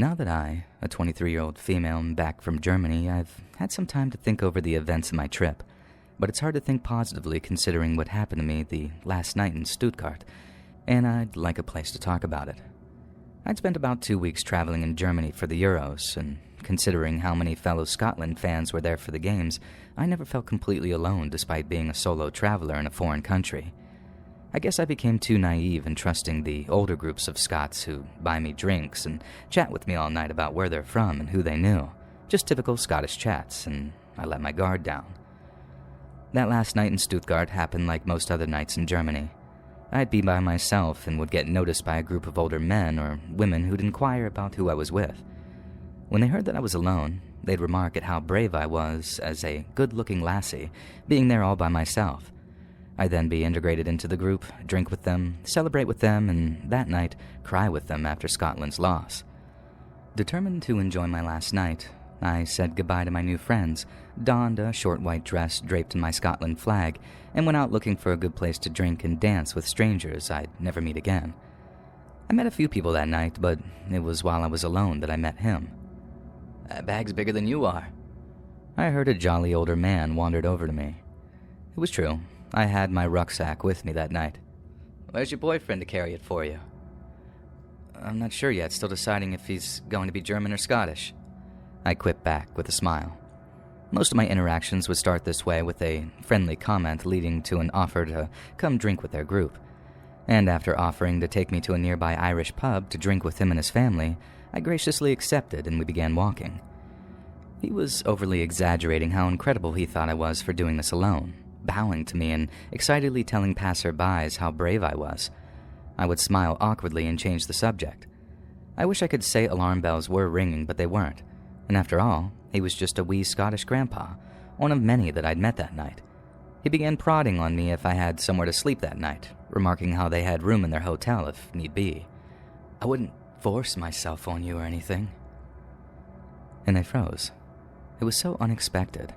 Now that I, a 23-year-old female, am back from Germany, I've had some time to think over the events of my trip. But it's hard to think positively considering what happened to me the last night in Stuttgart, and I'd like a place to talk about it. I'd spent about 2 weeks traveling in Germany for the Euros, and considering how many fellow Scotland fans were there for the games, I never felt completely alone despite being a solo traveler in a foreign country. I guess I became too naive in trusting the older groups of Scots who buy me drinks and chat with me all night about where they're from and who they knew. Just typical Scottish chats, and I let my guard down. That last night in Stuttgart happened like most other nights in Germany. I'd be by myself and would get noticed by a group of older men or women who'd inquire about who I was with. When they heard that I was alone, they'd remark at how brave I was as a good-looking lassie, being there all by myself. I'd then be integrated into the group, drink with them, celebrate with them, and that night, cry with them after Scotland's loss. Determined to enjoy my last night, I said goodbye to my new friends, donned a short white dress draped in my Scotland flag, and went out looking for a good place to drink and dance with strangers I'd never meet again. I met a few people that night, but it was while I was alone that I met him. "That bag's bigger than you are." I heard a jolly older man wandered over to me. It was true. I had my rucksack with me that night. "Where's your boyfriend to carry it for you?" "I'm not sure yet, still deciding if he's going to be German or Scottish," I quipped back with a smile. Most of my interactions would start this way, with a friendly comment leading to an offer to come drink with their group. And after offering to take me to a nearby Irish pub to drink with him and his family, I graciously accepted and we began walking. He was overly exaggerating how incredible he thought I was for doing this alone, bowing to me and excitedly telling passer-bys how brave I was. I would smile awkwardly and change the subject. I wish I could say alarm bells were ringing, but they weren't. And after all, he was just a wee Scottish grandpa, one of many that I'd met that night. He began prodding on me if I had somewhere to sleep that night, remarking how they had room in their hotel if need be. "I wouldn't force myself on you or anything." And I froze. It was so unexpected.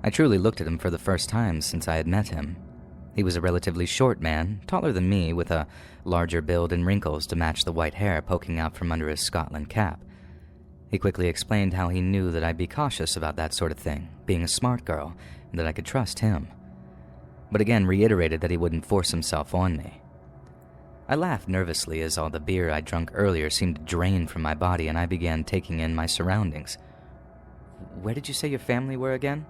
I truly looked at him for the first time since I had met him. He was a relatively short man, taller than me, with a larger build and wrinkles to match the white hair poking out from under his Scotland cap. He quickly explained how he knew that I'd be cautious about that sort of thing, being a smart girl, and that I could trust him. But again reiterated that he wouldn't force himself on me. I laughed nervously as all the beer I'd drunk earlier seemed to drain from my body, and I began taking in my surroundings. "Where did you say your family were again?"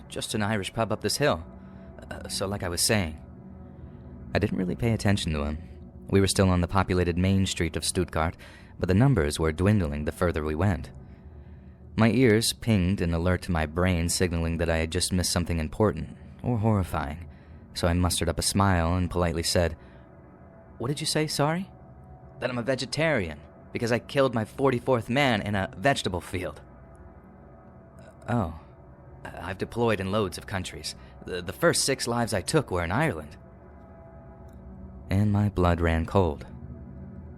"Just an Irish pub up this hill. So like I was saying." I didn't really pay attention to him. We were still on the populated main street of Stuttgart, but the numbers were dwindling the further we went. My ears pinged an alert to my brain signaling that I had just missed something important, or horrifying, so I mustered up a smile and politely said, "What did you say, sorry?" "That I'm a vegetarian, because I killed my 44th man in a vegetable field." "Oh. I've deployed in loads of countries. The first 6 lives I took were in Ireland." And my blood ran cold.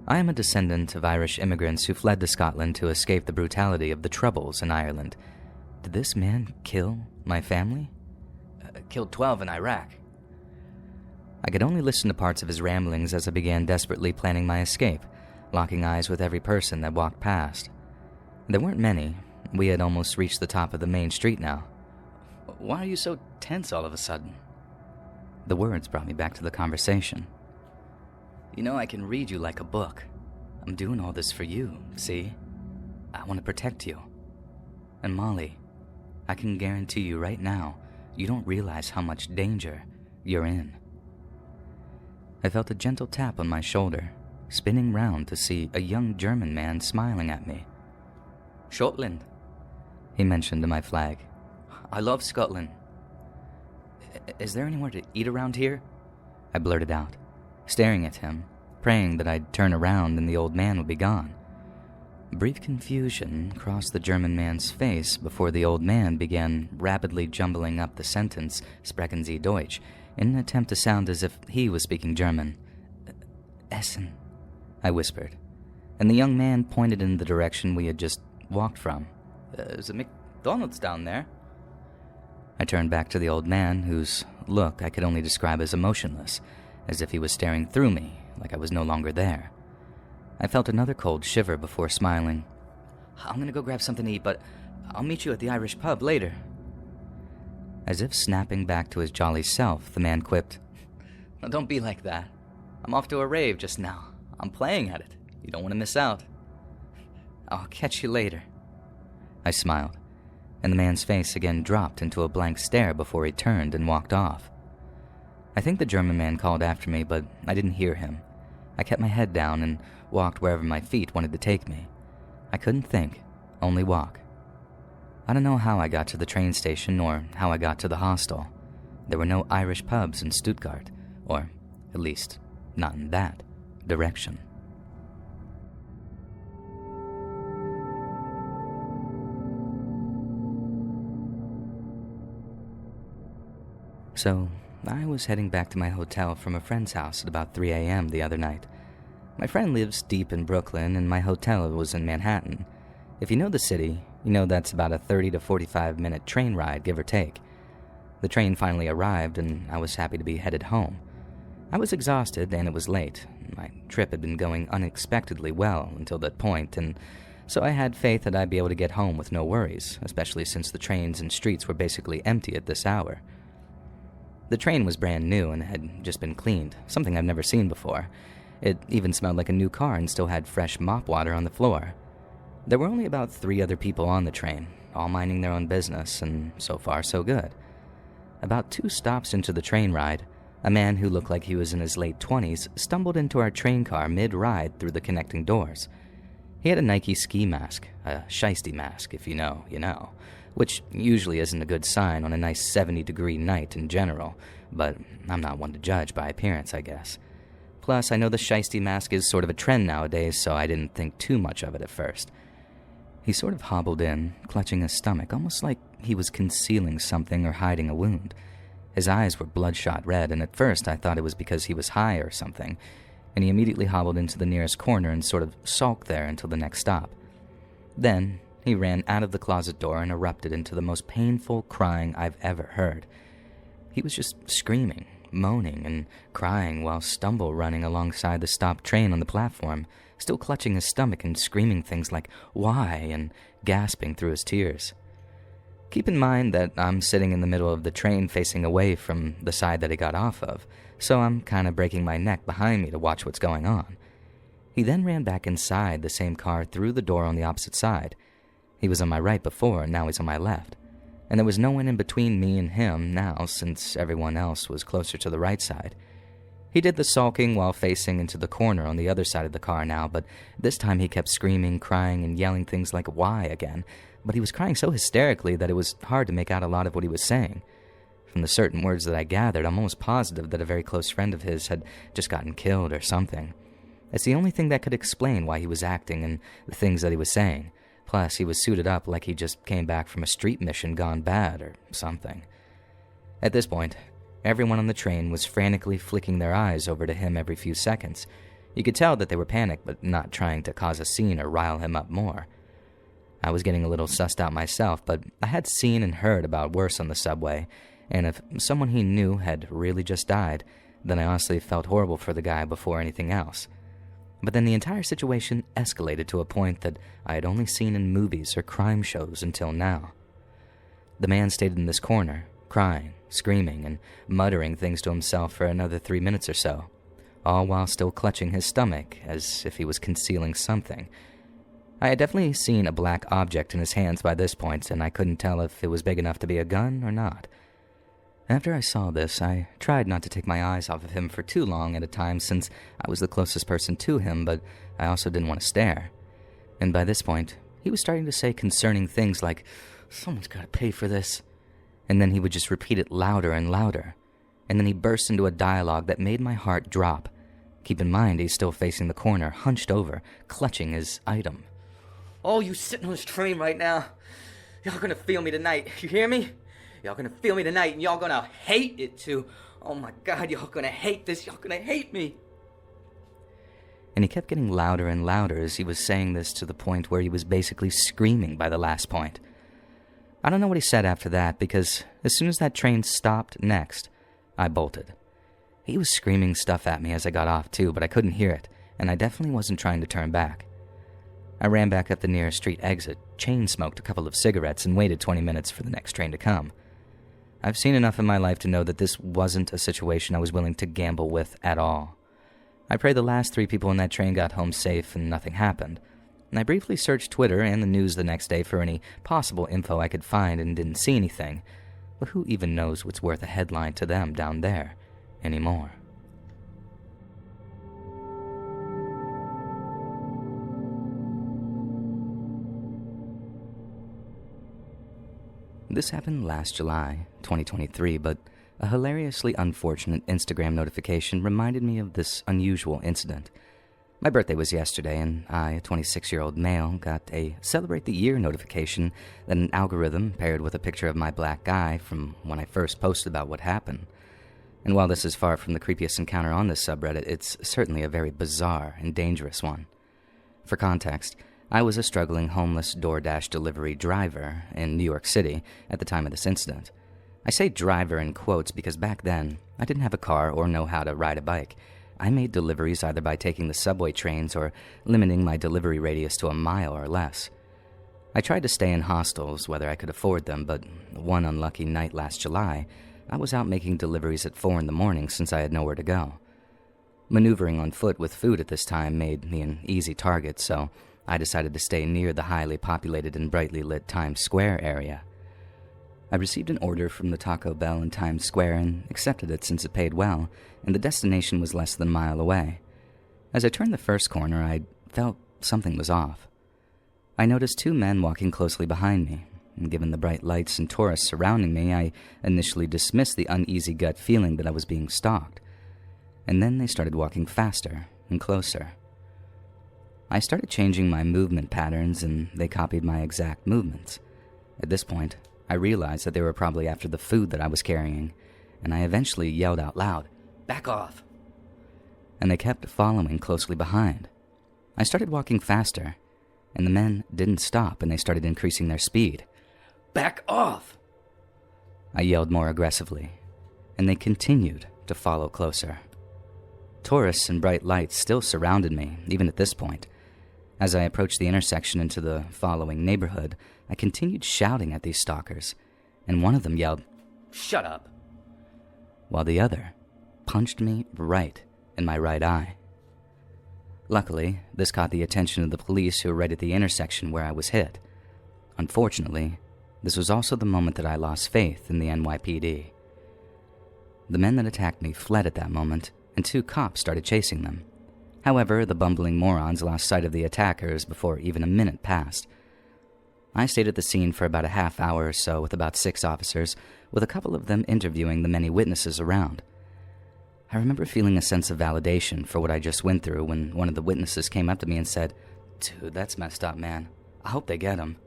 I am a descendant of Irish immigrants who fled to Scotland to escape the brutality of the Troubles in Ireland. Did this man kill my family? Killed 12 in Iraq. I could only listen to parts of his ramblings as I began desperately planning my escape, locking eyes with every person that walked past. There weren't many. We had almost reached the top of the main street now. "Why are you so tense all of a sudden?" The words brought me back to the conversation. "You know I can read you like a book. I'm doing all this for you, see? I want to protect you. And Molly, I can guarantee you right now, you don't realize how much danger you're in." I felt a gentle tap on my shoulder, spinning round to see a young German man smiling at me. "Scotland," he mentioned to my flag. "I love Scotland." "Is there anywhere to eat around here?" I blurted out, staring at him, praying that I'd turn around and the old man would be gone. Brief confusion crossed the German man's face before the old man began rapidly jumbling up the sentence, "Sprechen Sie Deutsch," in an attempt to sound as if he was speaking German. "Essen," I whispered, and the young man pointed in the direction we had just walked from. "There's a McDonald's down there." I turned back to the old man, whose look I could only describe as emotionless, as if he was staring through me, like I was no longer there. I felt another cold shiver before smiling. "I'm gonna go grab something to eat, but I'll meet you at the Irish pub later." As if snapping back to his jolly self, the man quipped, "Now don't be like that. I'm off to a rave just now. I'm playing at it. You don't want to miss out." "I'll catch you later." I smiled, and the man's face again dropped into a blank stare before he turned and walked off. I think the German man called after me, but I didn't hear him. I kept my head down and walked wherever my feet wanted to take me. I couldn't think, only walk. I don't know how I got to the train station or how I got to the hostel. There were no Irish pubs in Stuttgart, or at least not in that direction. So, I was heading back to my hotel from a friend's house at about 3 a.m. the other night. My friend lives deep in Brooklyn, and my hotel was in Manhattan. If you know the city, you know that's about a 30 to 45-minute train ride, give or take. The train finally arrived, and I was happy to be headed home. I was exhausted, and it was late. My trip had been going unexpectedly well until that point, and so I had faith that I'd be able to get home with no worries, especially since the trains and streets were basically empty at this hour. The train was brand new and had just been cleaned, something I've never seen before. It even smelled like a new car and still had fresh mop water on the floor. There were only about 3 other people on the train, all minding their own business, and so far so good. About 2 stops into the train ride, a man who looked like he was in his late 20s stumbled into our train car mid-ride through the connecting doors. He had a Nike ski mask, a shiesty mask, if you know, you know, which usually isn't a good sign on a nice 70-degree night in general, but I'm not one to judge by appearance, I guess. Plus, I know the shiesty mask is sort of a trend nowadays, so I didn't think too much of it at first. He sort of hobbled in, clutching his stomach, almost like he was concealing something or hiding a wound. His eyes were bloodshot red, and at first I thought it was because he was high or something, and he immediately hobbled into the nearest corner and sort of sulked there until the next stop. Then, he ran out of the closet door and erupted into the most painful crying I've ever heard. He was just screaming, moaning, and crying while stumble running alongside the stopped train on the platform, still clutching his stomach and screaming things like, "Why?" and gasping through his tears. Keep in mind that I'm sitting in the middle of the train facing away from the side that he got off of, so I'm kind of breaking my neck behind me to watch what's going on. He then ran back inside the same car through the door on the opposite side. He was on my right before, and now he's on my left. And there was no one in between me and him now, since everyone else was closer to the right side. He did the sulking while facing into the corner on the other side of the car now, but this time he kept screaming, crying, and yelling things like "why" again, but he was crying so hysterically that it was hard to make out a lot of what he was saying. From the certain words that I gathered, I'm almost positive that a very close friend of his had just gotten killed or something. It's the only thing that could explain why he was acting and the things that he was saying. Plus, he was suited up like he just came back from a street mission gone bad or something. At this point, everyone on the train was frantically flicking their eyes over to him every few seconds. You could tell that they were panicked, but not trying to cause a scene or rile him up more. I was getting a little sussed out myself, but I had seen and heard about worse on the subway, and if someone he knew had really just died, then I honestly felt horrible for the guy before anything else. But then the entire situation escalated to a point that I had only seen in movies or crime shows until now. The man stayed in this corner, crying, screaming, and muttering things to himself for another 3 minutes or so, all while still clutching his stomach as if he was concealing something. I had definitely seen a black object in his hands by this point, and I couldn't tell if it was big enough to be a gun or not. After I saw this, I tried not to take my eyes off of him for too long at a time since I was the closest person to him, but I also didn't want to stare. And by this point, he was starting to say concerning things like, "Someone's got to pay for this." And then he would just repeat it louder and louder. And then he burst into a dialogue that made my heart drop. Keep in mind, he's still facing the corner, hunched over, clutching his item. "All you sitting on this train right now, y'all gonna feel me tonight, you hear me? Y'all gonna feel me tonight, and y'all gonna hate it too. Oh my God, y'all gonna hate this, y'all gonna hate me." And he kept getting louder and louder as he was saying this to the point where he was basically screaming by the last point. I don't know what he said after that, because as soon as that train stopped next, I bolted. He was screaming stuff at me as I got off too, but I couldn't hear it, and I definitely wasn't trying to turn back. I ran back up the nearest street exit, chain-smoked a couple of cigarettes, and waited 20 minutes for the next train to come. I've seen enough in my life to know that this wasn't a situation I was willing to gamble with at all. I pray the last 3 people in that train got home safe and nothing happened. And I briefly searched Twitter and the news the next day for any possible info I could find and didn't see anything. But who even knows what's worth a headline to them down there anymore? This happened last July, 2023, but a hilariously unfortunate Instagram notification reminded me of this unusual incident. My birthday was yesterday, and I, a 26-year-old male, got a Celebrate the Year notification that an algorithm paired with a picture of my black guy from when I first posted about what happened. And while this is far from the creepiest encounter on this subreddit, it's certainly a very bizarre and dangerous one. For context, I was a struggling homeless DoorDash delivery driver in New York City at the time of this incident. I say driver in quotes because back then, I didn't have a car or know how to ride a bike. I made deliveries either by taking the subway trains or limiting my delivery radius to a mile or less. I tried to stay in hostels whether I could afford them, but one unlucky night last July, I was out making deliveries at 4 a.m. since I had nowhere to go. Maneuvering on foot with food at this time made me an easy target, so I decided to stay near the highly populated and brightly lit Times Square area. I received an order from the Taco Bell in Times Square and accepted it since it paid well, and the destination was less than a mile away. As I turned the first corner, I felt something was off. I noticed 2 men walking closely behind me, and given the bright lights and tourists surrounding me, I initially dismissed the uneasy gut feeling that I was being stalked. And then they started walking faster and closer. I started changing my movement patterns, and they copied my exact movements. At this point, I realized that they were probably after the food that I was carrying, and I eventually yelled out loud, "Back off!" And they kept following closely behind. I started walking faster, and the men didn't stop, and they started increasing their speed. "Back off!" I yelled more aggressively, and they continued to follow closer. Tourists and bright lights still surrounded me, even at this point. As I approached the intersection into the following neighborhood, I continued shouting at these stalkers, and one of them yelled, "Shut up!" while the other punched me right in my right eye. Luckily, this caught the attention of the police who were right at the intersection where I was hit. Unfortunately, this was also the moment that I lost faith in the NYPD. The men that attacked me fled at that moment, and 2 cops started chasing them. However, the bumbling morons lost sight of the attackers before even a minute passed. I stayed at the scene for about a half hour or so with about 6 officers, with a couple of them interviewing the many witnesses around. I remember feeling a sense of validation for what I just went through when one of the witnesses came up to me and said, "Dude, that's messed up, man. I hope they get him."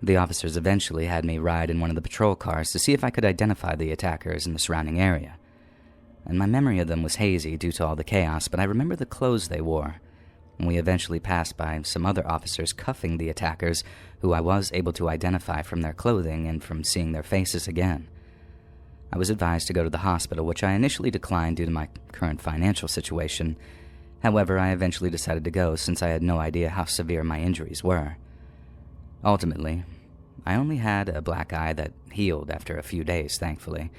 The officers eventually had me ride in one of the patrol cars to see if I could identify the attackers in the surrounding area. And my memory of them was hazy due to all the chaos, but I remember the clothes they wore. And we eventually passed by some other officers cuffing the attackers, who I was able to identify from their clothing and from seeing their faces again. I was advised to go to the hospital, which I initially declined due to my current financial situation. However, I eventually decided to go since I had no idea how severe my injuries were. Ultimately, I only had a black eye that healed after a few days, thankfully.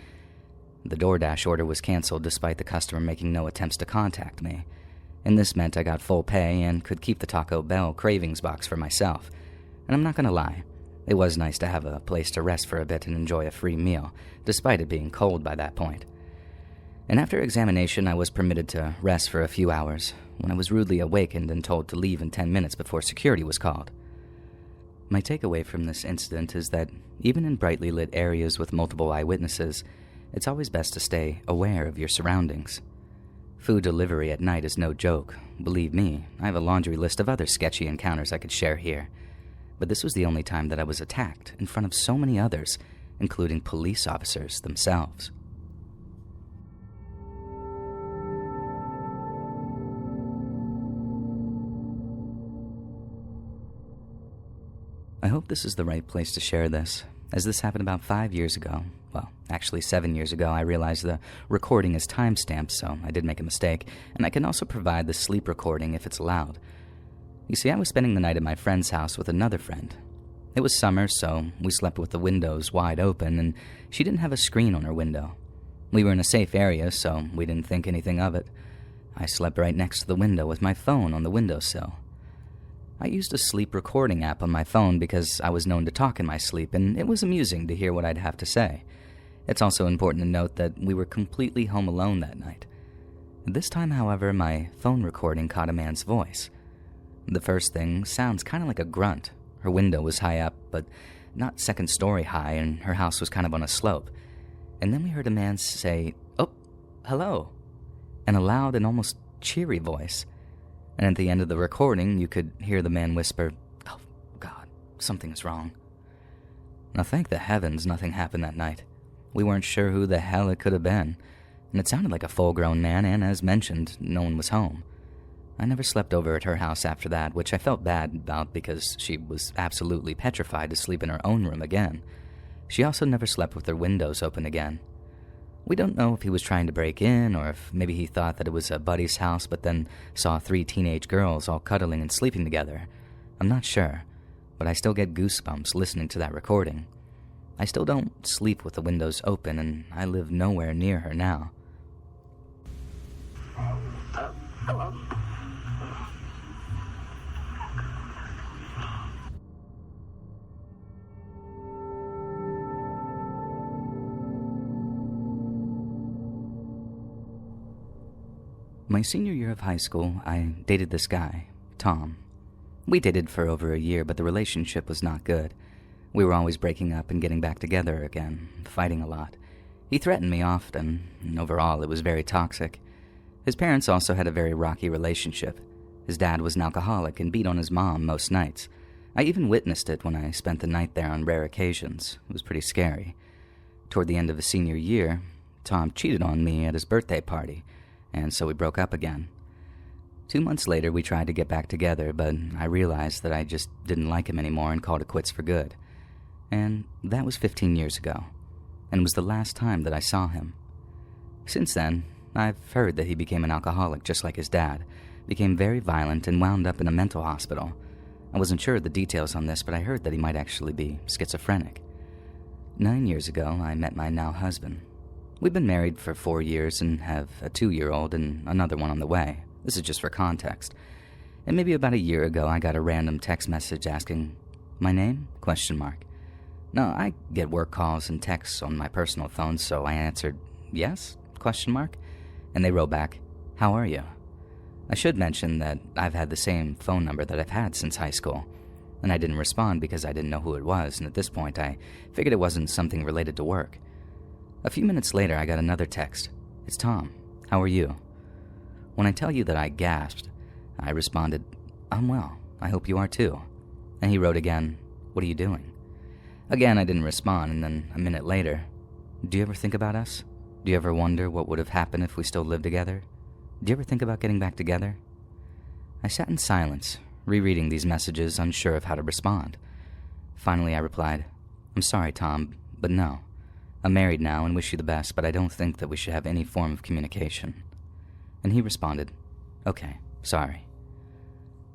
The DoorDash order was canceled despite the customer making no attempts to contact me, and this meant I got full pay and could keep the Taco Bell cravings box for myself. And I'm not gonna lie, it was nice to have a place to rest for a bit and enjoy a free meal, despite it being cold by that point. And after examination, I was permitted to rest for a few hours, when I was rudely awakened and told to leave in 10 minutes before security was called. My takeaway from this incident is that even in brightly lit areas with multiple eyewitnesses, it's always best to stay aware of your surroundings. Food delivery at night is no joke. Believe me, I have a laundry list of other sketchy encounters I could share here. But this was the only time that I was attacked in front of so many others, including police officers themselves. I hope this is the right place to share this, as this happened about 5 years ago. Well, Actually, 7 years ago, I realized the recording is timestamped, so I did make a mistake, and I can also provide the sleep recording if it's allowed. You see, I was spending the night at my friend's house with another friend. It was summer, so we slept with the windows wide open, and she didn't have a screen on her window. We were in a safe area, so we didn't think anything of it. I slept right next to the window with my phone on the windowsill. I used a sleep recording app on my phone because I was known to talk in my sleep, and it was amusing to hear what I'd have to say. It's also important to note that we were completely home alone that night. This time, however, my phone recording caught a man's voice. The first thing sounds kind of like a grunt. Her window was high up, but not second story high, and her house was kind of on a slope. And then we heard a man say, "Oh, hello," in a loud and almost cheery voice. And at the end of the recording, you could hear the man whisper, "Oh, God, something is wrong." Now, thank the heavens nothing happened that night. We weren't sure who the hell it could have been, and it sounded like a full-grown man, and as mentioned, no one was home. I never slept over at her house after that, which I felt bad about because she was absolutely petrified to sleep in her own room again. She also never slept with her windows open again. We don't know if he was trying to break in, or if maybe he thought that it was a buddy's house but then saw 3 teenage girls all cuddling and sleeping together. I'm not sure, but I still get goosebumps listening to that recording. I still don't sleep with the windows open, and I live nowhere near her now. Hello. My senior year of high school, I dated this guy, Tom. We dated for over a year, but the relationship was not good. We were always breaking up and getting back together again, fighting a lot. He threatened me often, and overall it was very toxic. His parents also had a very rocky relationship. His dad was an alcoholic and beat on his mom most nights. I even witnessed it when I spent the night there on rare occasions. It was pretty scary. Toward the end of his senior year, Tom cheated on me at his birthday party, and so we broke up again. 2 months later, we tried to get back together, but I realized that I just didn't like him anymore and called it quits for good. And that was 15 years ago, and it was the last time that I saw him. Since then, I've heard that he became an alcoholic just like his dad, became very violent, and wound up in a mental hospital. I wasn't sure of the details on this, but I heard that he might actually be schizophrenic. 9 years ago, I met my now husband. We've been married for 4 years and have a 2-year-old and another one on the way. This is just for context. And maybe about a year ago, I got a random text message asking, "My name?" ? Now, I get work calls and texts on my personal phone, so I answered, "Yes?" ? And they wrote back, "How are you?" I should mention that I've had the same phone number that I've had since high school, and I didn't respond because I didn't know who it was, and at this point I figured it wasn't something related to work. A few minutes later, I got another text. "It's Tom. How are you?" When I tell you that I gasped, I responded, "I'm well. I hope you are too." And he wrote again, "What are you doing?" Again, I didn't respond, and then a minute later, "Do you ever think about us? Do you ever wonder what would have happened if we still lived together? Do you ever think about getting back together?" I sat in silence, rereading these messages, unsure of how to respond. Finally, I replied, "I'm sorry, Tom, but no. I'm married now and wish you the best, but I don't think that we should have any form of communication." And he responded, "Okay, sorry."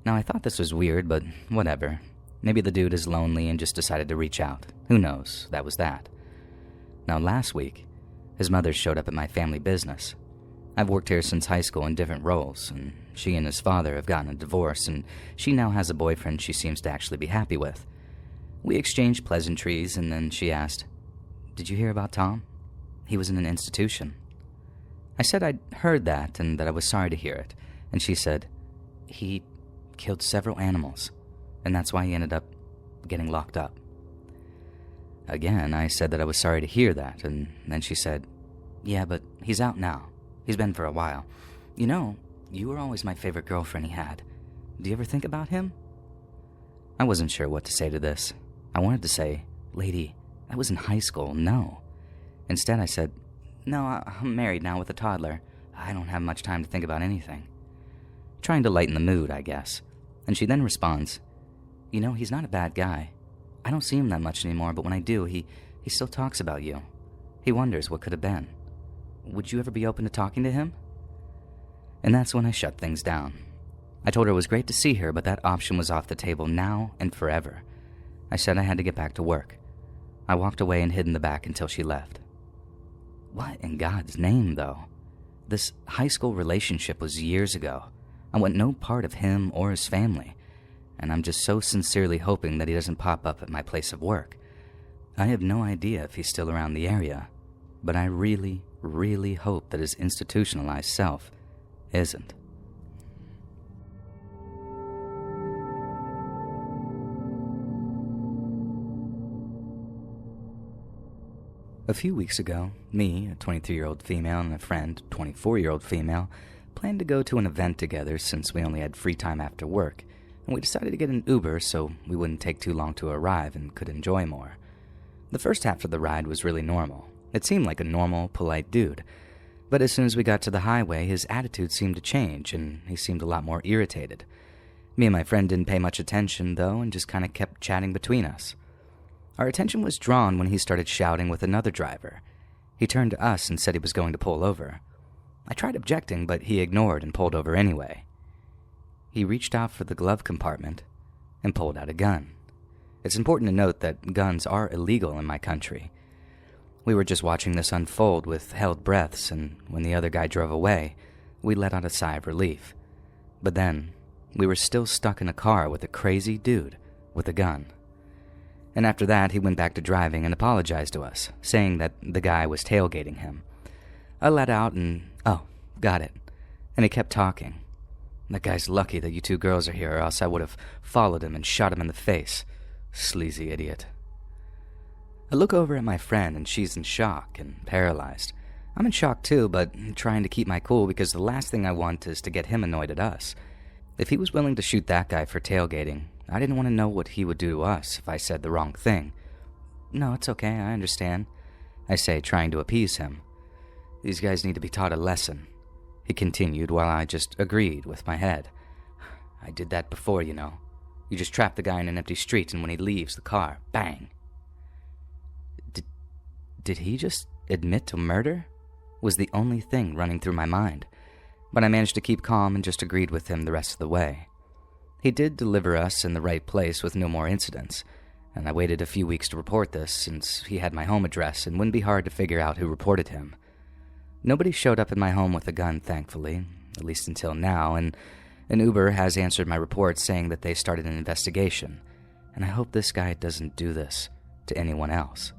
Now, I thought this was weird, but whatever. Maybe the dude is lonely and just decided to reach out. Who knows? That was that. Now, last week, his mother showed up at my family business. I've worked here since high school in different roles, and she and his father have gotten a divorce, and she now has a boyfriend she seems to actually be happy with. We exchanged pleasantries, and then she asked, "Did you hear about Tom? He was in an institution." I said I'd heard that and that I was sorry to hear it, and she said, "He killed several animals, and that's why he ended up getting locked up." Again, I said that I was sorry to hear that, and then she said, "Yeah, but he's out now. He's been for a while. You know, you were always my favorite girlfriend he had. Do you ever think about him?" I wasn't sure what to say to this. I wanted to say, "Lady, I was in high school, no." Instead, I said, "No, I'm married now with a toddler. I don't have much time to think about anything." Trying to lighten the mood, I guess. And she then responds, "You know, he's not a bad guy. I don't see him that much anymore, but when I do, he still talks about you. He wonders what could have been. Would you ever be open to talking to him? And that's when I shut things down. I told her it was great to see her, but that option was off the table now and forever. I said I had to get back to work. I walked away and hid in the back until she left. What in God's name, though? This high school relationship was years ago. I want no part of him or his family, and I'm just so sincerely hoping that he doesn't pop up at my place of work. I have no idea if he's still around the area, but I really, really hope that his institutionalized self isn't. A few weeks ago, me, a 23-year-old female, and a friend, a 24-year-old female, planned to go to an event together since we only had free time after work, and we decided to get an Uber so we wouldn't take too long to arrive and could enjoy more. The first half of the ride was really normal. It seemed like a normal, polite dude. But as soon as we got to the highway, his attitude seemed to change, and he seemed a lot more irritated. Me and my friend didn't pay much attention, though, and just kind of kept chatting between us. Our attention was drawn when he started shouting with another driver. He turned to us and said he was going to pull over. I tried objecting, but he ignored and pulled over anyway. He reached out for the glove compartment and pulled out a gun. It's important to note that guns are illegal in my country. We were just watching this unfold with held breaths, and when the other guy drove away, we let out a sigh of relief. But then, we were still stuck in a car with a crazy dude with a gun. And after that, he went back to driving and apologized to us, saying that the guy was tailgating him. I let out and, oh, got it. And he kept talking. That guy's lucky that you two girls are here, or else I would have followed him and shot him in the face. Sleazy idiot. I look over at my friend and she's in shock and paralyzed. I'm in shock too, but trying to keep my cool because the last thing I want is to get him annoyed at us. If he was willing to shoot that guy for tailgating, I didn't want to know what he would do to us if I said the wrong thing. No, it's okay, I understand, I say, trying to appease him. These guys need to be taught a lesson, he continued while I just agreed with my head. I did that before, you know. You just trap the guy in an empty street and when he leaves the car, bang. Did he just admit to murder? Was the only thing running through my mind. But I managed to keep calm and just agreed with him the rest of the way. He did deliver us in the right place with no more incidents, and I waited a few weeks to report this since he had my home address and wouldn't be hard to figure out who reported him. Nobody showed up in my home with a gun, thankfully, at least until now, and an Uber has answered my report saying that they started an investigation, and I hope this guy doesn't do this to anyone else.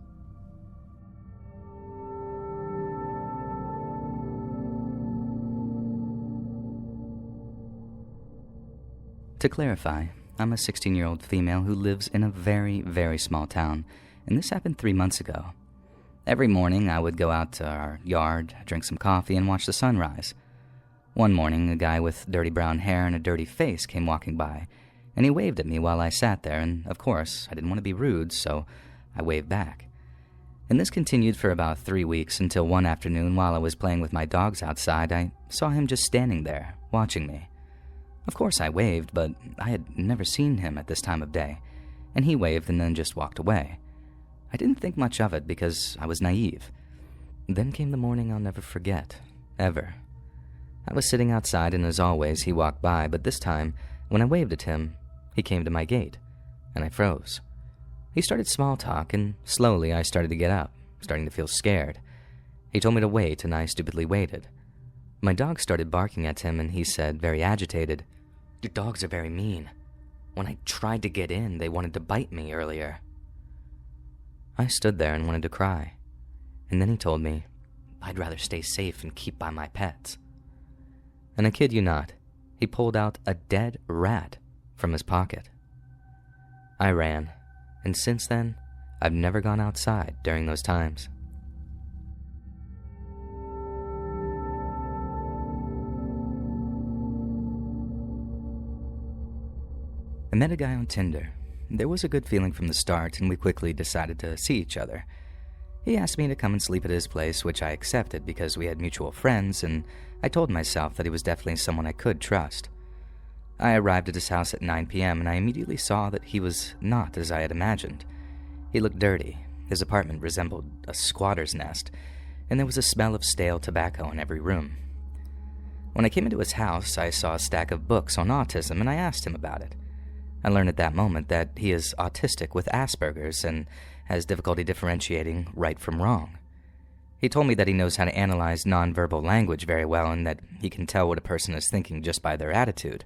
To clarify, I'm a 16-year-old female who lives in a very, very small town, and this happened 3 months ago. Every morning, I would go out to our yard, drink some coffee, and watch the sunrise. One morning, a guy with dirty brown hair and a dirty face came walking by, and he waved at me while I sat there, and of course, I didn't want to be rude, so I waved back. And this continued for about 3 weeks until one afternoon while I was playing with my dogs outside, I saw him just standing there, watching me. Of course I waved, but I had never seen him at this time of day, and he waved and then just walked away. I didn't think much of it because I was naive. Then came the morning I'll never forget, ever. I was sitting outside and as always he walked by, but this time, when I waved at him, he came to my gate, and I froze. He started small talk, and slowly I started to get up, starting to feel scared. He told me to wait, and I stupidly waited. My dog started barking at him, and he said, very agitated, "Your dogs are very mean. When I tried to get in, they wanted to bite me earlier." I stood there and wanted to cry, and then he told me, I'd rather stay safe and keep by my pets. And I kid you not, he pulled out a dead rat from his pocket. I ran, and since then, I've never gone outside during those times. I met a guy on Tinder. There was a good feeling from the start, and we quickly decided to see each other. He asked me to come and sleep at his place, which I accepted because we had mutual friends, and I told myself that he was definitely someone I could trust. I arrived at his house at 9 p.m., and I immediately saw that he was not as I had imagined. He looked dirty. His apartment resembled a squatter's nest, and there was a smell of stale tobacco in every room. When I came into his house, I saw a stack of books on autism, and I asked him about it. I learned at that moment that he is autistic with Asperger's and has difficulty differentiating right from wrong. He told me that he knows how to analyze nonverbal language very well and that he can tell what a person is thinking just by their attitude.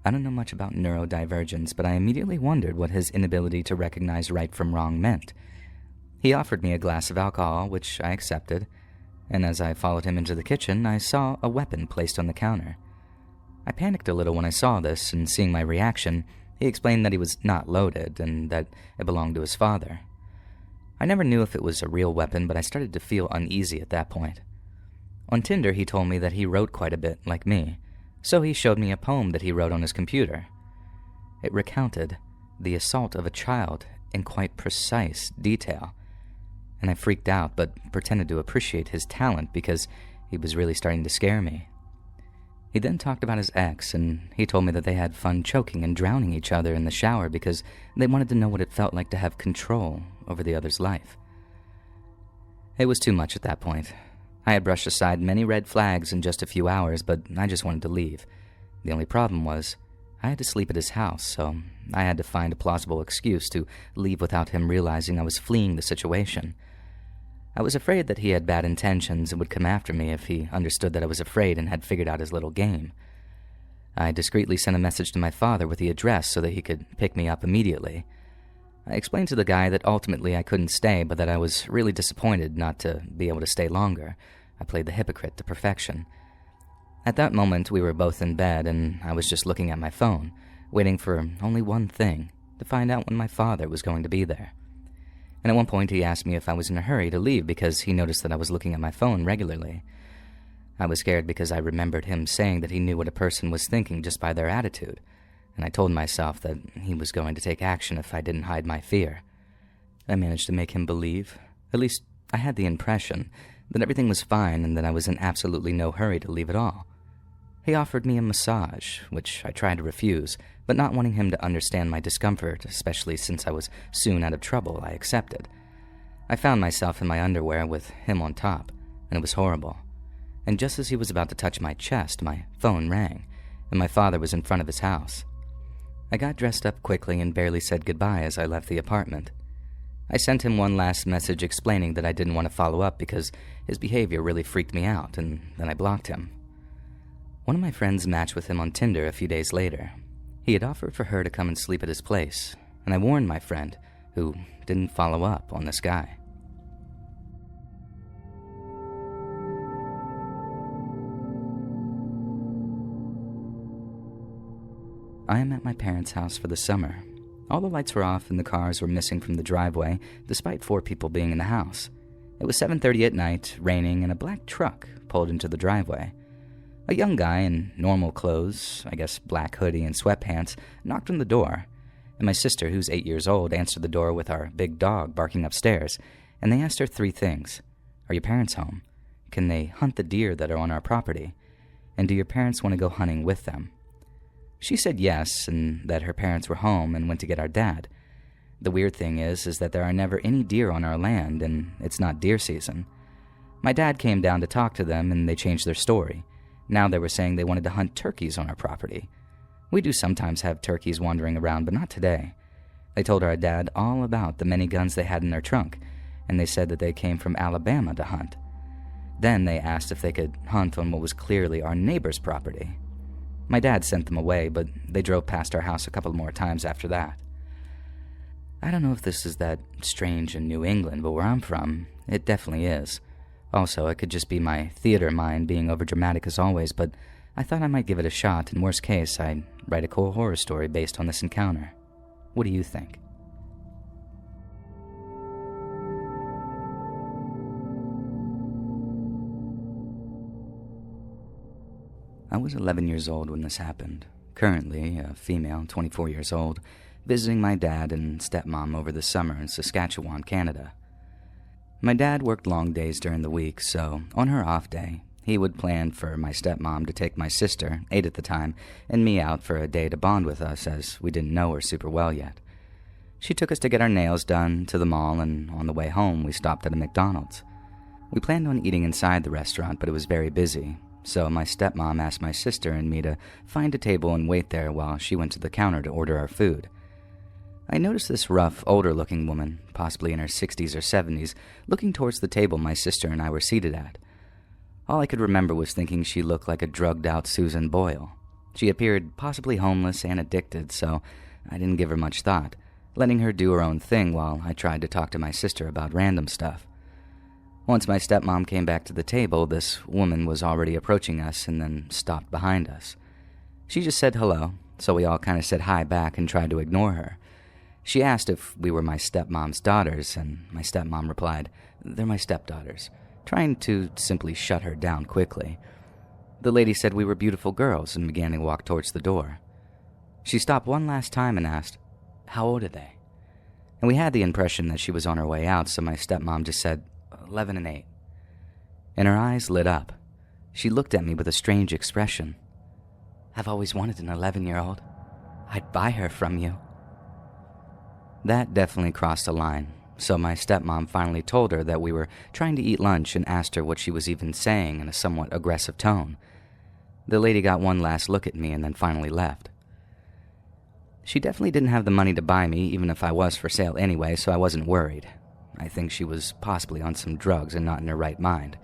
I don't know much about neurodivergence, but I immediately wondered what his inability to recognize right from wrong meant. He offered me a glass of alcohol, which I accepted, and as I followed him into the kitchen, I saw a weapon placed on the counter. I panicked a little when I saw this, and seeing my reaction, he explained that he was not loaded and that it belonged to his father. I never knew if it was a real weapon, but I started to feel uneasy at that point. On Tinder, he told me that he wrote quite a bit like me, so he showed me a poem that he wrote on his computer. It recounted the assault of a child in quite precise detail, and I freaked out but pretended to appreciate his talent because he was really starting to scare me. He then talked about his ex, and he told me that they had fun choking and drowning each other in the shower because they wanted to know what it felt like to have control over the other's life. It was too much at that point. I had brushed aside many red flags in just a few hours, but I just wanted to leave. The only problem was, I had to sleep at his house, so I had to find a plausible excuse to leave without him realizing I was fleeing the situation. I was afraid that he had bad intentions and would come after me if he understood that I was afraid and had figured out his little game. I discreetly sent a message to my father with the address so that he could pick me up immediately. I explained to the guy that ultimately I couldn't stay, but that I was really disappointed not to be able to stay longer. I played the hypocrite to perfection. At that moment, we were both in bed, and I was just looking at my phone, waiting for only one thing, to find out when my father was going to be there. And at one point he asked me if I was in a hurry to leave because he noticed that I was looking at my phone regularly. I was scared because I remembered him saying that he knew what a person was thinking just by their attitude, and I told myself that he was going to take action if I didn't hide my fear. I managed to make him believe, at least I had the impression, that everything was fine and that I was in absolutely no hurry to leave at all. He offered me a massage, which I tried to refuse, but not wanting him to understand my discomfort, especially since I was soon out of trouble, I accepted. I found myself in my underwear with him on top, and it was horrible. And just as he was about to touch my chest, my phone rang, and my father was in front of his house. I got dressed up quickly and barely said goodbye as I left the apartment. I sent him one last message explaining that I didn't want to follow up because his behavior really freaked me out, and then I blocked him. One of my friends matched with him on Tinder a few days later. He had offered for her to come and sleep at his place, and I warned my friend, who didn't follow up on this guy. I am at my parents' house for the summer. All the lights were off and the cars were missing from the driveway, despite 4 people being in the house. It was 7:30 at night, raining, and a black truck pulled into the driveway. A young guy in normal clothes, I guess black hoodie and sweatpants, knocked on the door, and my sister, who's 8 years old, answered the door with our big dog barking upstairs, and they asked her 3 things. Are your parents home? Can they hunt the deer that are on our property? And do your parents want to go hunting with them? She said yes, and that her parents were home and went to get our dad. The weird thing is that there are never any deer on our land, and it's not deer season. My dad came down to talk to them, and they changed their story. Now they were saying they wanted to hunt turkeys on our property. We do sometimes have turkeys wandering around, but not today. They told our dad all about the many guns they had in their trunk, and they said that they came from Alabama to hunt. Then they asked if they could hunt on what was clearly our neighbor's property. My dad sent them away, but they drove past our house a couple more times after that. I don't know if this is that strange in New England, but where I'm from, it definitely is. Also, it could just be my theater mind being overdramatic as always, but I thought I might give it a shot, and worst case, I'd write a cool horror story based on this encounter. What do you think? I was 11 years old when this happened. Currently, a female, 24 years old, visiting my dad and stepmom over the summer in Saskatchewan, Canada. My dad worked long days during the week, so on her off day, he would plan for my stepmom to take my sister, 8 at the time, and me out for a day to bond with us as we didn't know her super well yet. She took us to get our nails done, to the mall, and on the way home we stopped at a McDonald's. We planned on eating inside the restaurant, but it was very busy, so my stepmom asked my sister and me to find a table and wait there while she went to the counter to order our food. I noticed this rough, older-looking woman, possibly in her 60s or 70s, looking towards the table my sister and I were seated at. All I could remember was thinking she looked like a drugged-out Susan Boyle. She appeared possibly homeless and addicted, so I didn't give her much thought, letting her do her own thing while I tried to talk to my sister about random stuff. Once my stepmom came back to the table, this woman was already approaching us and then stopped behind us. She just said hello, so we all kind of said hi back and tried to ignore her. She asked if we were my stepmom's daughters, and my stepmom replied, "They're my stepdaughters," trying to simply shut her down quickly. The lady said we were beautiful girls and began to walk towards the door. She stopped one last time and asked, "How old are they?" And we had the impression that she was on her way out, so my stepmom just said, 11 and 8. And her eyes lit up. She looked at me with a strange expression. "I've always wanted an 11-year-old. I'd buy her from you." That definitely crossed a line, so my stepmom finally told her that we were trying to eat lunch and asked her what she was even saying in a somewhat aggressive tone. The lady got one last look at me and then finally left. She definitely didn't have the money to buy me, even if I was for sale anyway, so I wasn't worried. I think she was possibly on some drugs and not in her right mind.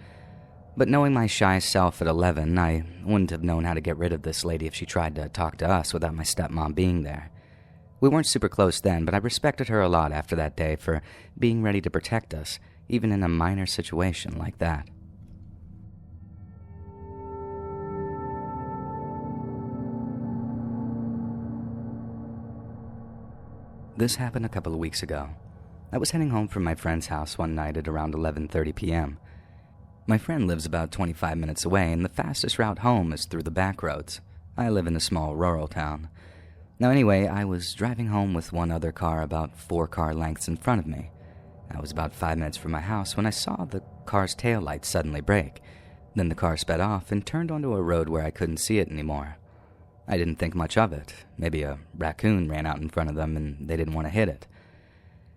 But knowing my shy self at 11, I wouldn't have known how to get rid of this lady if she tried to talk to us without my stepmom being there. We weren't super close then, but I respected her a lot after that day for being ready to protect us, even in a minor situation like that. This happened a couple of weeks ago. I was heading home from my friend's house one night at around 11:30 p.m. My friend lives about 25 minutes away, and the fastest route home is through the back roads. I live in a small rural town. Now anyway, I was driving home with one other car about 4 car lengths in front of me. I was about 5 minutes from my house when I saw the car's taillight suddenly break. Then the car sped off and turned onto a road where I couldn't see it anymore. I didn't think much of it. Maybe a raccoon ran out in front of them and they didn't want to hit it.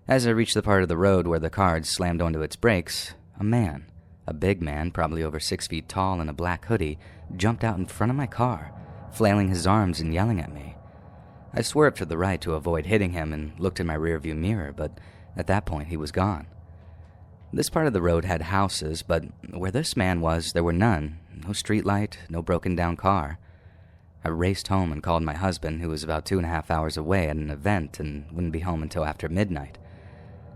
As I reached the part of the road where the car had slammed onto its brakes, a big man, probably over 6 feet tall in a black hoodie, jumped out in front of my car, flailing his arms and yelling at me. I swerved to the right to avoid hitting him and looked in my rearview mirror, but at that point he was gone. This part of the road had houses, but where this man was, there were none. No streetlight, no broken down car. I raced home and called my husband, who was about 2.5 hours away at an event and wouldn't be home until after midnight.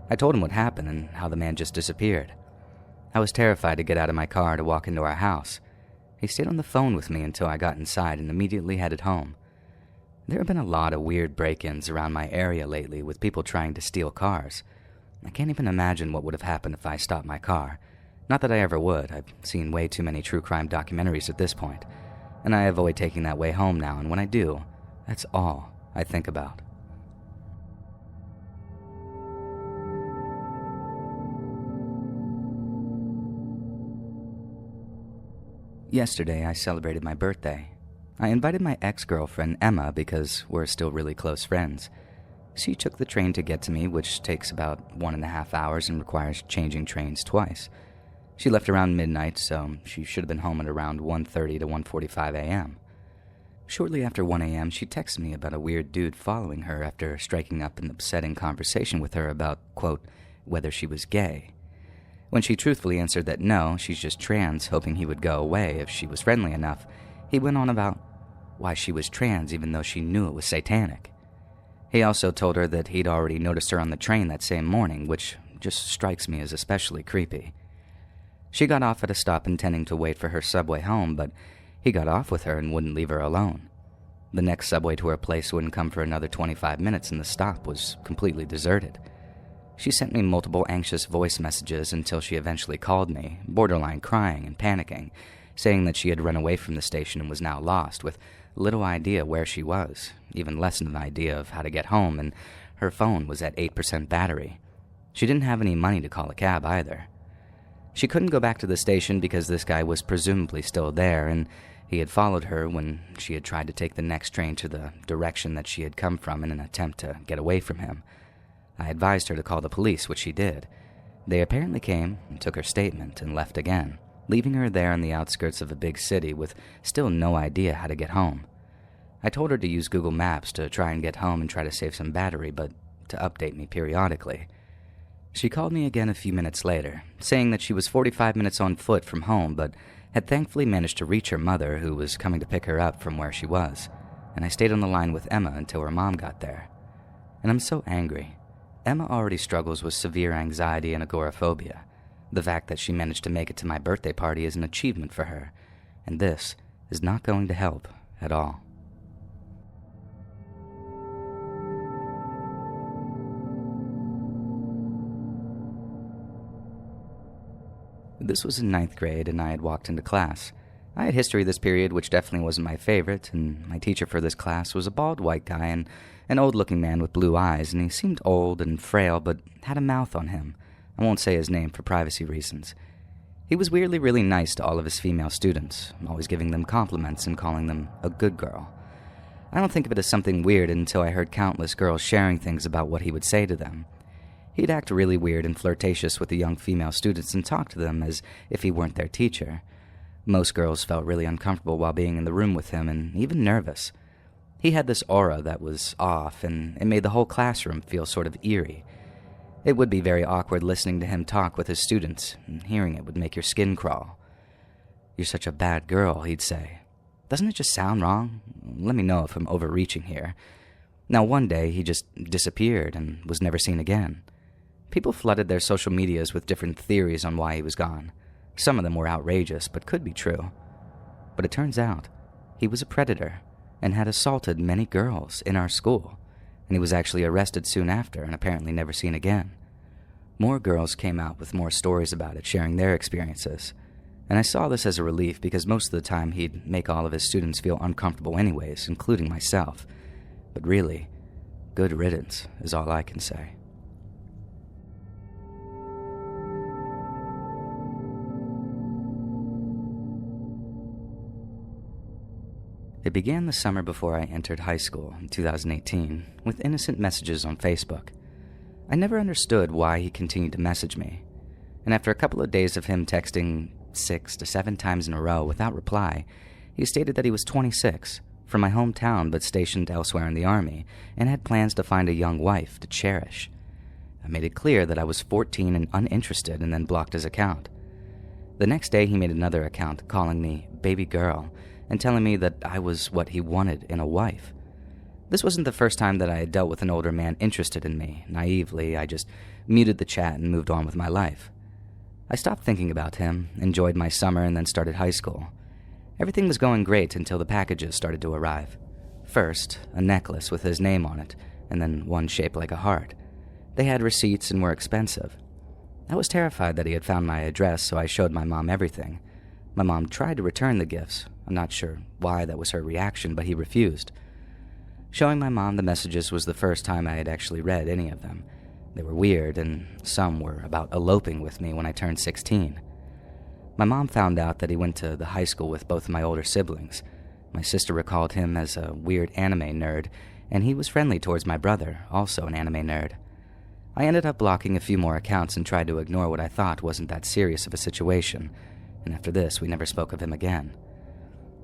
I told him what happened and how the man just disappeared. I was terrified to get out of my car to walk into our house. He stayed on the phone with me until I got inside and immediately headed home. There have been a lot of weird break-ins around my area lately with people trying to steal cars. I can't even imagine what would have happened if I stopped my car. Not that I ever would. I've seen way too many true crime documentaries at this point, and I avoid taking that way home now, and when I do, that's all I think about. Yesterday, I celebrated my birthday. I invited my ex-girlfriend, Emma, because we're still really close friends. She took the train to get to me, which takes about 1.5 hours and requires changing trains twice. She left around midnight, so she should have been home at around 1:30 to 1:45 a.m. Shortly after 1 a.m., she texted me about a weird dude following her after striking up an upsetting conversation with her about, quote, whether she was gay. When she truthfully answered that no, she's just trans, hoping he would go away if she was friendly enough, he went on about why she was trans even though she knew it was satanic. He also told her that he'd already noticed her on the train that same morning, which just strikes me as especially creepy. She got off at a stop intending to wait for her subway home, but he got off with her and wouldn't leave her alone. The next subway to her place wouldn't come for another 25 minutes and the stop was completely deserted. She sent me multiple anxious voice messages until she eventually called me, borderline crying and panicking, saying that she had run away from the station and was now lost, with little idea where she was, even less than an idea of how to get home, and her phone was at 8% battery. She didn't have any money to call a cab either. She couldn't go back to the station because this guy was presumably still there, and he had followed her when she had tried to take the next train to the direction that she had come from in an attempt to get away from him. I advised her to call the police, which she did. They apparently came and took her statement and left again, leaving her there on the outskirts of a big city with still no idea how to get home. I told her to use Google Maps to try and get home and try to save some battery, but to update me periodically. She called me again a few minutes later, saying that she was 45 minutes on foot from home, but had thankfully managed to reach her mother, who was coming to pick her up from where she was, and I stayed on the line with Emma until her mom got there. And I'm so angry. Emma already struggles with severe anxiety and agoraphobia. The fact that she managed to make it to my birthday party is an achievement for her, and this is not going to help at all. This was in 9th grade, and I had walked into class. I had history this period, which definitely wasn't my favorite, and my teacher for this class was a bald white guy and an old-looking man with blue eyes, and he seemed old and frail, but had a mouth on him. I won't say his name for privacy reasons. He was weirdly really nice to all of his female students, always giving them compliments and calling them a good girl. I don't think of it as something weird until I heard countless girls sharing things about what he would say to them. He'd act really weird and flirtatious with the young female students and talk to them as if he weren't their teacher. Most girls felt really uncomfortable while being in the room with him and even nervous. He had this aura that was off, and it made the whole classroom feel sort of eerie. It would be very awkward listening to him talk with his students, and hearing it would make your skin crawl. "You're such a bad girl," he'd say. "Doesn't it just sound wrong? Let me know if I'm overreaching here." Now, one day, he just disappeared and was never seen again. People flooded their social medias with different theories on why he was gone. Some of them were outrageous, but could be true. But it turns out, he was a predator and had assaulted many girls in our school, and he was actually arrested soon after and apparently never seen again. More girls came out with more stories about it, sharing their experiences. And I saw this as a relief because most of the time he'd make all of his students feel uncomfortable anyways, including myself. But really, good riddance is all I can say. It began the summer before I entered high school in 2018 with innocent messages on Facebook. I never understood why he continued to message me, and after a couple of days of him texting 6 to 7 times in a row without reply, he stated that he was 26, from my hometown but stationed elsewhere in the army, and had plans to find a young wife to cherish. I made it clear that I was 14 and uninterested and then blocked his account. The next day he made another account calling me baby girl and telling me that I was what he wanted in a wife. This wasn't the first time that I had dealt with an older man interested in me. Naively, I just muted the chat and moved on with my life. I stopped thinking about him, enjoyed my summer, and then started high school. Everything was going great until the packages started to arrive. First, a necklace with his name on it, and then one shaped like a heart. They had receipts and were expensive. I was terrified that he had found my address, so I showed my mom everything. My mom tried to return the gifts. I'm not sure why that was her reaction, but he refused. Showing my mom the messages was the first time I had actually read any of them. They were weird, and some were about eloping with me when I turned 16. My mom found out that he went to the high school with both of my older siblings. My sister recalled him as a weird anime nerd, and he was friendly towards my brother, also an anime nerd. I ended up blocking a few more accounts and tried to ignore what I thought wasn't that serious of a situation, and after this, we never spoke of him again.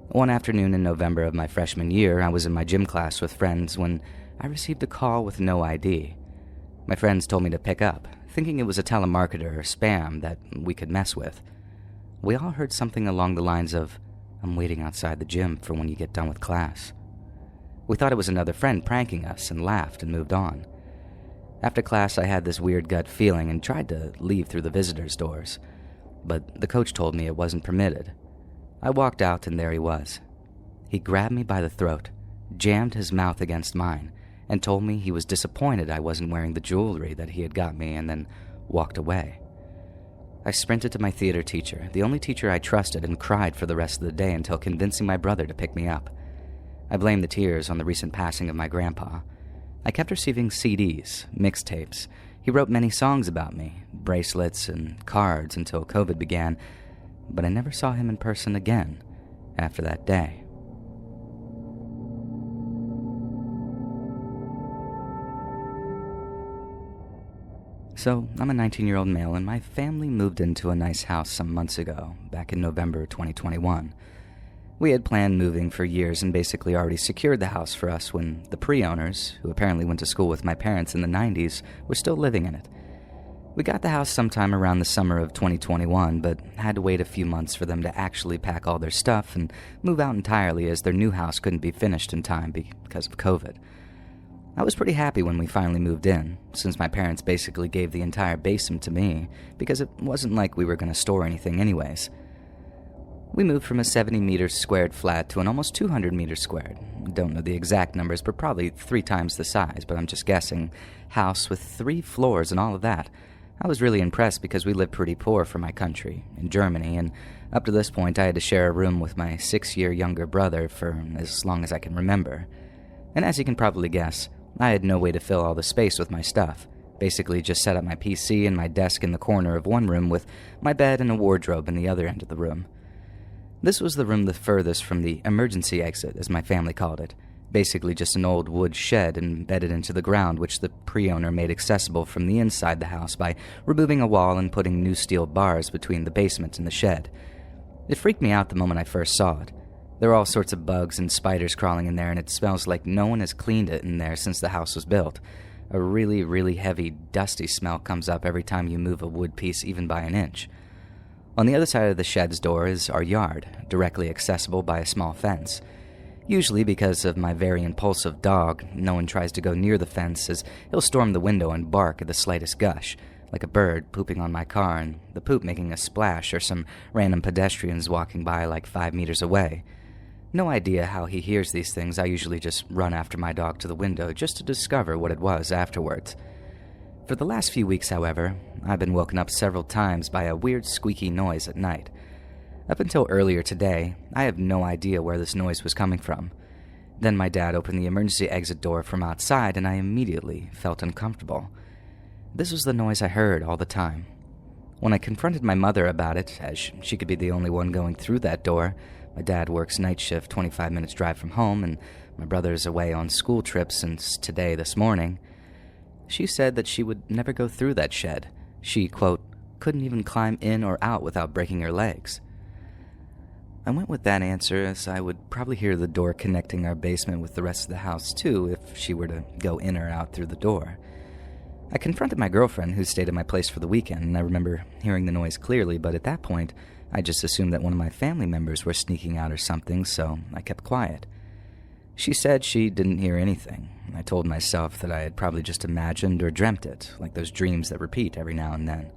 One afternoon in November of my freshman year, I was in my gym class with friends when I received a call with no ID. My friends told me to pick up, thinking it was a telemarketer or spam that we could mess with. We all heard something along the lines of, "I'm waiting outside the gym for when you get done with class." We thought it was another friend pranking us and laughed and moved on. After class, I had this weird gut feeling and tried to leave through the visitors' doors, but the coach told me it wasn't permitted. I walked out and there he was. He grabbed me by the throat, jammed his mouth against mine, and told me he was disappointed I wasn't wearing the jewelry that he had got me, and then walked away. I sprinted to my theater teacher, the only teacher I trusted, and cried for the rest of the day until convincing my brother to pick me up. I blamed the tears on the recent passing of my grandpa. I kept receiving CDs, mixtapes. He wrote many songs about me, bracelets and cards until COVID began, but I never saw him in person again after that day. So, I'm a 19-year-old male, and my family moved into a nice house some months ago, back in November 2021. We had planned moving for years and basically already secured the house for us when the pre-owners, who apparently went to school with my parents in the 90s, were still living in it. We got the house sometime around the summer of 2021, but had to wait a few months for them to actually pack all their stuff and move out entirely, as their new house couldn't be finished in time because of COVID. I was pretty happy when we finally moved in, since my parents basically gave the entire basement to me, because it wasn't like we were going to store anything anyways. We moved from a 70 meters squared flat to an almost 200 meters squared. Don't know the exact numbers, but probably 3 times the size, but I'm just guessing. House with 3 floors and all of that. I was really impressed because we lived pretty poor for my country, in Germany, and up to this point I had to share a room with my 6-year younger brother for as long as I can remember. And as you can probably guess, I had no way to fill all the space with my stuff. Basically just set up my PC and my desk in the corner of one room with my bed and a wardrobe in the other end of the room. This was the room the furthest from the emergency exit, as my family called it. Basically just an old wood shed embedded into the ground, which the pre-owner made accessible from the inside the house by removing a wall and putting new steel bars between the basement and the shed. It freaked me out the moment I first saw it. There are all sorts of bugs and spiders crawling in there, and it smells like no one has cleaned it in there since the house was built. A really, really heavy, dusty smell comes up every time you move a wood piece even by an inch. On the other side of the shed's door is our yard, directly accessible by a small fence. Usually, because of my very impulsive dog, no one tries to go near the fence, as he'll storm the window and bark at the slightest gush, like a bird pooping on my car and the poop making a splash, or some random pedestrians walking by like 5 meters away. No idea how he hears these things. I usually just run after my dog to the window just to discover what it was afterwards. For the last few weeks, however, I've been woken up several times by a weird squeaky noise at night. Up until earlier today, I have no idea where this noise was coming from. Then my dad opened the emergency exit door from outside, and I immediately felt uncomfortable. This was the noise I heard all the time. When I confronted my mother about it, as she could be the only one going through that door, my dad works night shift 25 minutes drive from home, and my brother's away on school trips since this morning. She said that she would never go through that shed. She, quote, couldn't even climb in or out without breaking her legs. I went with that answer, as I would probably hear the door connecting our basement with the rest of the house too if she were to go in or out through the door. I confronted my girlfriend, who stayed at my place for the weekend, and I remember hearing the noise clearly, but at that point, I just assumed that one of my family members were sneaking out or something, so I kept quiet. She said she didn't hear anything. I told myself that I had probably just imagined or dreamt it, like those dreams that repeat every now and then.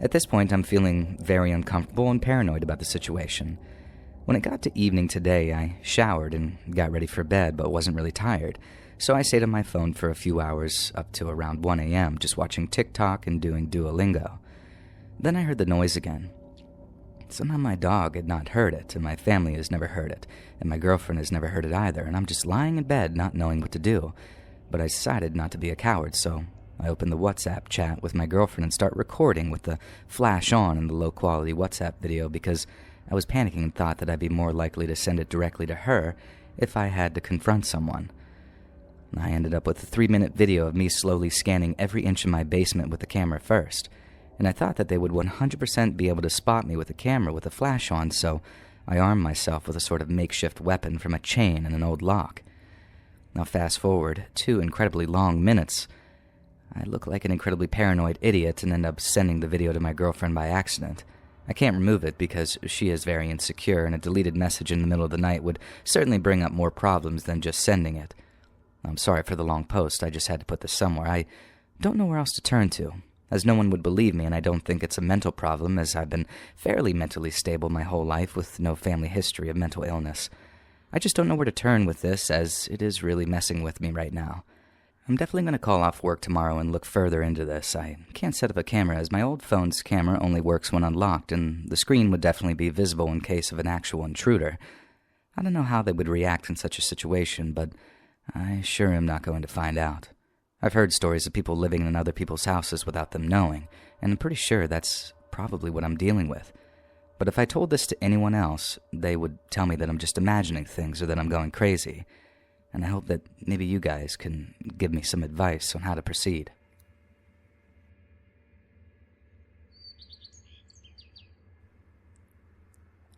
At this point, I'm feeling very uncomfortable and paranoid about the situation. When it got to evening today, I showered and got ready for bed, but wasn't really tired, so I stayed on my phone for a few hours, up to around 1 a.m., just watching TikTok and doing Duolingo. Then I heard the noise again. Somehow my dog had not heard it, and my family has never heard it, and my girlfriend has never heard it either, and I'm just lying in bed not knowing what to do. But I decided not to be a coward, so I opened the WhatsApp chat with my girlfriend and start recording with the flash on in the low-quality WhatsApp video, because I was panicking and thought that I'd be more likely to send it directly to her if I had to confront someone. I ended up with a 3-minute video of me slowly scanning every inch of my basement with the camera first, and I thought that they would 100% be able to spot me with the camera with a flash on, so I armed myself with a sort of makeshift weapon from a chain and an old lock. Now fast forward 2 incredibly long minutes. I look like an incredibly paranoid idiot and end up sending the video to my girlfriend by accident. I can't remove it because she is very insecure, and a deleted message in the middle of the night would certainly bring up more problems than just sending it. I'm sorry for the long post, I just had to put this somewhere. I don't know where else to turn to, as no one would believe me, and I don't think it's a mental problem, as I've been fairly mentally stable my whole life with no family history of mental illness. I just don't know where to turn with this, as it is really messing with me right now. I'm definitely going to call off work tomorrow and look further into this. I can't set up a camera, as my old phone's camera only works when unlocked, and the screen would definitely be visible in case of an actual intruder. I don't know how they would react in such a situation, but I sure am not going to find out. I've heard stories of people living in other people's houses without them knowing, and I'm pretty sure that's probably what I'm dealing with. But if I told this to anyone else, they would tell me that I'm just imagining things or that I'm going crazy. And I hope that maybe you guys can give me some advice on how to proceed.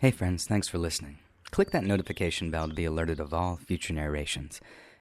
Hey friends, thanks for listening. Click that notification bell to be alerted of all future narrations.